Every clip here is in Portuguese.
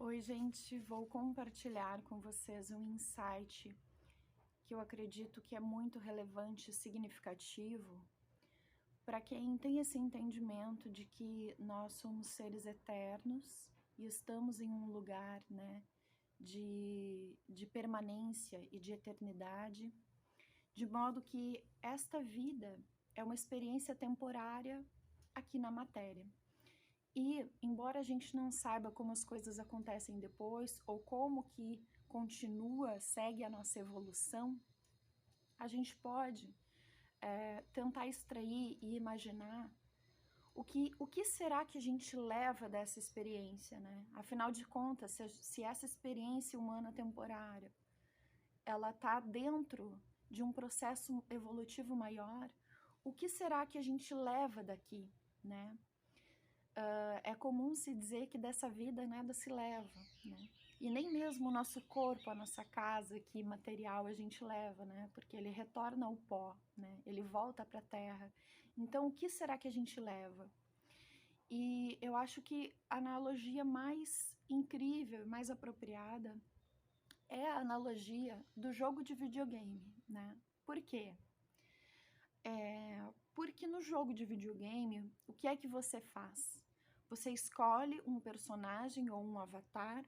Oi, gente, vou compartilhar com vocês um insight que eu acredito que é muito relevante e significativo para quem tem esse entendimento de que nós somos seres eternos e estamos em um lugar, né, de permanência e de eternidade, de modo que esta vida é uma experiência temporária aqui na matéria. E, embora a gente não saiba como as coisas acontecem depois, ou como que continua, segue a nossa evolução, a gente pode tentar extrair e imaginar o que será que a gente leva dessa experiência, né? Afinal de contas, se essa experiência humana temporária, ela está dentro de um processo evolutivo maior, o que será que a gente leva daqui, né? É comum se dizer que dessa vida nada se leva, né? E nem mesmo o nosso corpo, a nossa casa aqui, material, a gente leva, né? Porque ele retorna ao pó, né? Ele volta para a terra. Então, o que será que a gente leva? E eu acho que a analogia mais incrível, mais apropriada, é a analogia do jogo de videogame, né? Por quê? Porque no jogo de videogame, o que é que você faz? Você escolhe um personagem ou um avatar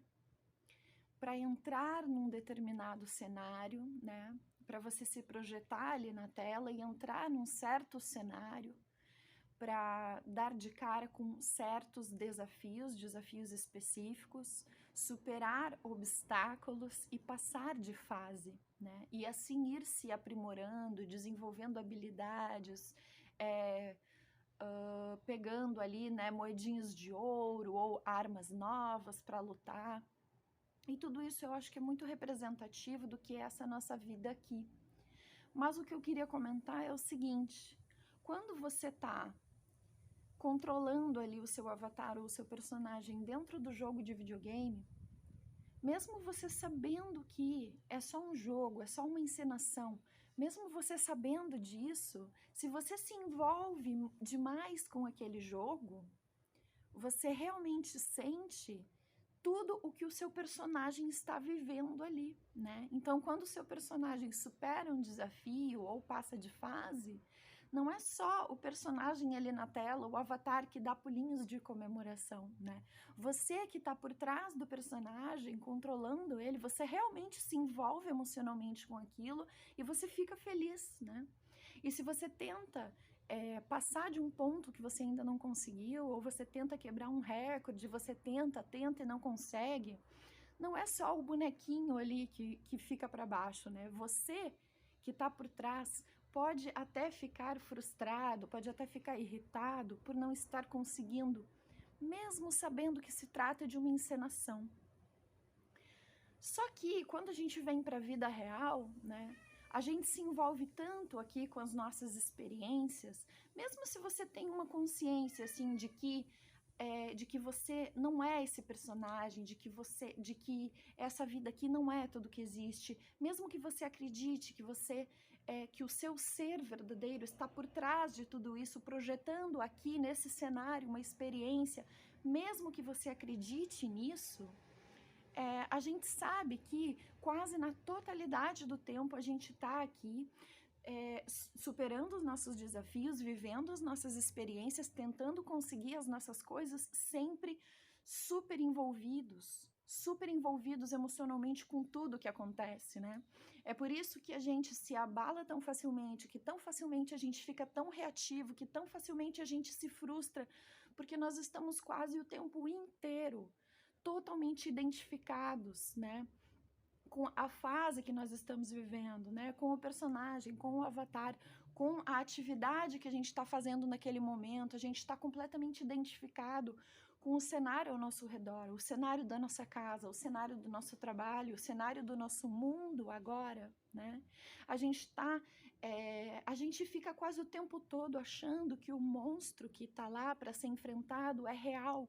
para entrar num determinado cenário, né? Para você se projetar ali na tela e entrar num certo cenário para dar de cara com certos desafios específicos, superar obstáculos e passar de fase, né? E assim ir se aprimorando, desenvolvendo habilidades, pegando ali, né, moedinhas de ouro ou armas novas para lutar. E tudo isso eu acho que é muito representativo do que é essa nossa vida aqui. Mas o que eu queria comentar é o seguinte: quando você está controlando ali o seu avatar ou o seu personagem dentro do jogo de videogame, mesmo você sabendo que é só um jogo, é só uma encenação, mesmo você sabendo disso, se você se envolve demais com aquele jogo, você realmente sente tudo o que o seu personagem está vivendo ali, né? Então, quando o seu personagem supera um desafio ou passa de fase, não é só o personagem ali na tela, o avatar que dá pulinhos de comemoração, né? Você que está por trás do personagem, controlando ele, você realmente se envolve emocionalmente com aquilo e você fica feliz, né? E se você tenta passar de um ponto que você ainda não conseguiu, ou você tenta quebrar um recorde, você tenta e não consegue, não é só o bonequinho ali que fica para baixo, né? Você que está por trás pode até ficar frustrado, pode até ficar irritado por não estar conseguindo, mesmo sabendo que se trata de uma encenação. Só que quando a gente vem para a vida real, né? A gente se envolve tanto aqui com as nossas experiências, mesmo se você tem uma consciência assim de que você não é esse personagem, de que essa vida aqui não é tudo que existe, mesmo que você acredite que o seu ser verdadeiro está por trás de tudo isso, projetando aqui nesse cenário uma experiência, mesmo que você acredite nisso, a gente sabe que quase na totalidade do tempo a gente está aqui superando os nossos desafios, vivendo as nossas experiências, tentando conseguir as nossas coisas, sempre super envolvidos emocionalmente com tudo que acontece, né? É por isso que a gente se abala tão facilmente, que tão facilmente a gente fica tão reativo, que tão facilmente a gente se frustra, porque nós estamos quase o tempo inteiro totalmente identificados, né? Com a fase que nós estamos vivendo, né? Com o personagem, com o avatar, com a atividade que a gente está fazendo naquele momento, a gente está completamente identificado com o cenário ao nosso redor, o cenário da nossa casa, o cenário do nosso trabalho, o cenário do nosso mundo agora, né? A gente fica quase o tempo todo achando que o monstro que está lá para ser enfrentado é real,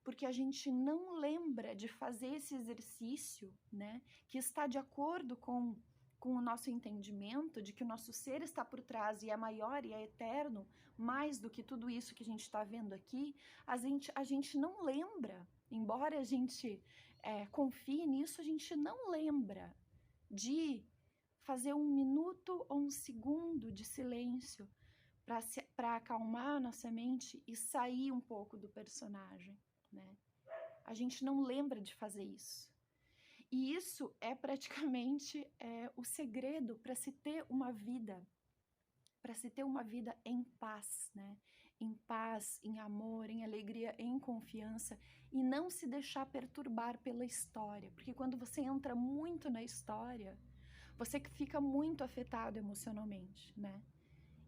porque a gente não lembra de fazer esse exercício, né, que está de acordo com o nosso entendimento de que o nosso ser está por trás e é maior e é eterno, mais do que tudo isso que a gente está vendo aqui. A gente não lembra, embora a gente confie nisso, a gente não lembra de fazer 1 minuto ou 1 segundo de silêncio para acalmar a nossa mente e sair um pouco do personagem, né? A gente não lembra de fazer isso. E isso é praticamente o segredo para se ter uma vida em paz, né? Em paz, em amor, em alegria, em confiança, e não se deixar perturbar pela história, porque quando você entra muito na história, você fica muito afetado emocionalmente, né?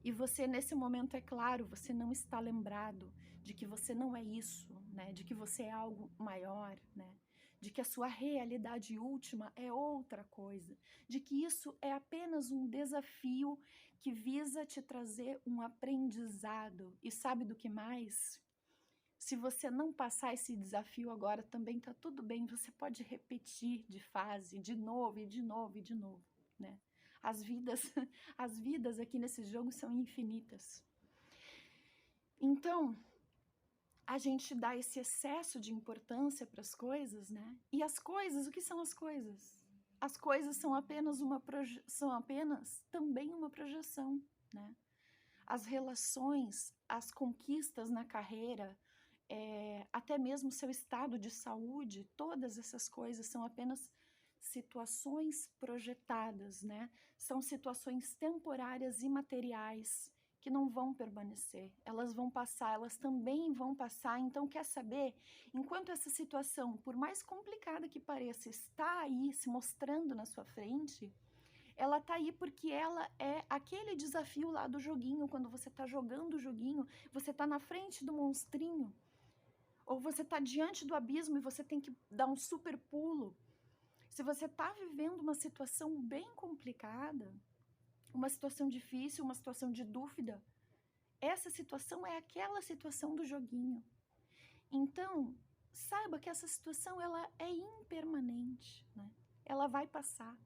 E você, nesse momento, é claro, você não está lembrado de que você não é isso, né? De que você é algo maior, né? De que a sua realidade última é outra coisa, de que isso é apenas um desafio que visa te trazer um aprendizado. E sabe do que mais? Se você não passar esse desafio agora, também tá tudo bem, você pode repetir de fase, de novo, e de novo, e de novo, né? As vidas aqui nesse jogo são infinitas. Então, a gente dá esse excesso de importância para as coisas, né? E as coisas, o que são as coisas? As coisas são apenas também uma projeção, né? As relações, as conquistas na carreira, até mesmo seu estado de saúde, todas essas coisas são apenas situações projetadas, né? São situações temporárias e materiais que não vão permanecer, elas vão passar, elas também vão passar. Então, quer saber? Enquanto essa situação, por mais complicada que pareça, está aí se mostrando na sua frente, ela tá aí porque ela é aquele desafio lá do joguinho. Quando você tá jogando o joguinho, você tá na frente do monstrinho, ou você tá diante do abismo e você tem que dar um super pulo. Se você tá vivendo uma situação bem complicada, uma situação difícil, uma situação de dúvida, essa situação é aquela situação do joguinho. Então, saiba que essa situação ela é impermanente, né? Ela vai passar.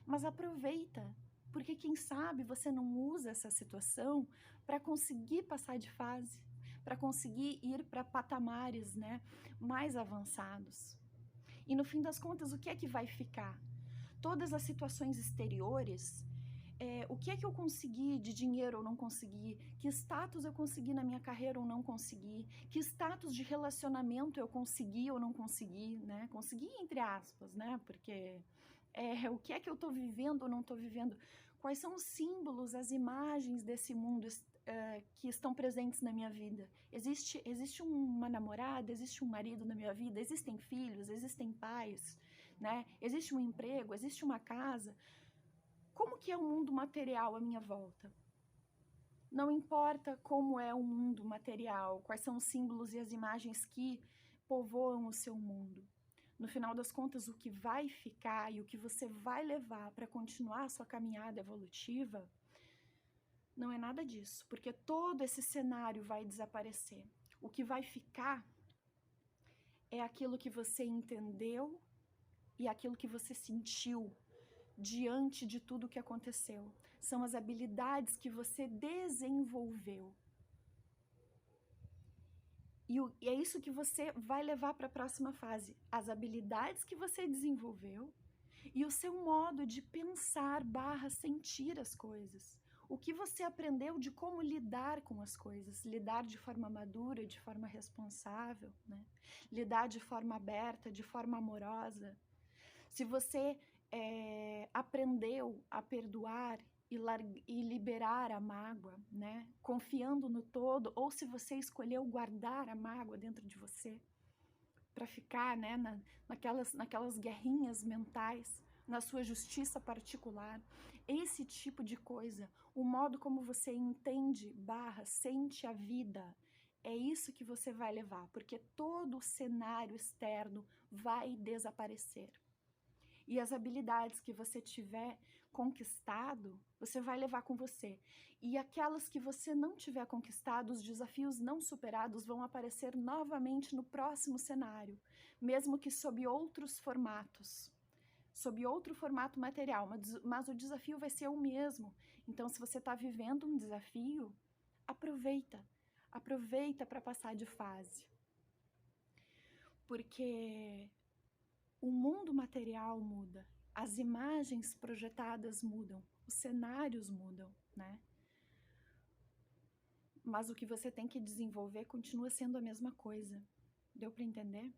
Mas aproveita, porque quem sabe você não usa essa situação para conseguir passar de fase, para conseguir ir para patamares, né, mais avançados. E no fim das contas, o que é que vai ficar? Todas as situações exteriores, o que é que eu consegui de dinheiro ou não consegui, que status eu consegui na minha carreira ou não consegui, que status de relacionamento eu consegui ou não consegui, né? Consegui entre aspas, né? Porque o que é que eu tô vivendo ou não tô vivendo? Quais são os símbolos, as imagens desse mundo que estão presentes na minha vida? Existe uma namorada, existe um marido na minha vida, existem filhos, existem pais, né? Existe um emprego, existe uma casa. Como que é o mundo material à minha volta? Não importa como é o mundo material, quais são os símbolos e as imagens que povoam o seu mundo. No final das contas, o que vai ficar e o que você vai levar para continuar a sua caminhada evolutiva não é nada disso, porque todo esse cenário vai desaparecer. O que vai ficar é aquilo que você entendeu e aquilo que você sentiu diante de tudo que aconteceu. São as habilidades que você desenvolveu. E é isso que você vai levar para a próxima fase. As habilidades que você desenvolveu e o seu modo de pensar / sentir as coisas. O que você aprendeu de como lidar com as coisas. Lidar de forma madura, de forma responsável, né? Lidar de forma aberta, de forma amorosa. Se você aprendeu a perdoar e liberar a mágoa, né? Confiando no todo, ou se você escolheu guardar a mágoa dentro de você para ficar, né, naquelas guerrinhas mentais, na sua justiça particular, esse tipo de coisa, o modo como você entende / sente a vida, é isso que você vai levar, porque todo o cenário externo vai desaparecer. E as habilidades que você tiver conquistado, você vai levar com você. E aquelas que você não tiver conquistado, os desafios não superados, vão aparecer novamente no próximo cenário, mesmo que sob outros formatos, sob outro formato material, mas o desafio vai ser o mesmo. Então, se você está vivendo um desafio, aproveita para passar de fase. Porque O mundo material muda, as imagens projetadas mudam, os cenários mudam, né? Mas o que você tem que desenvolver continua sendo a mesma coisa. Deu para entender?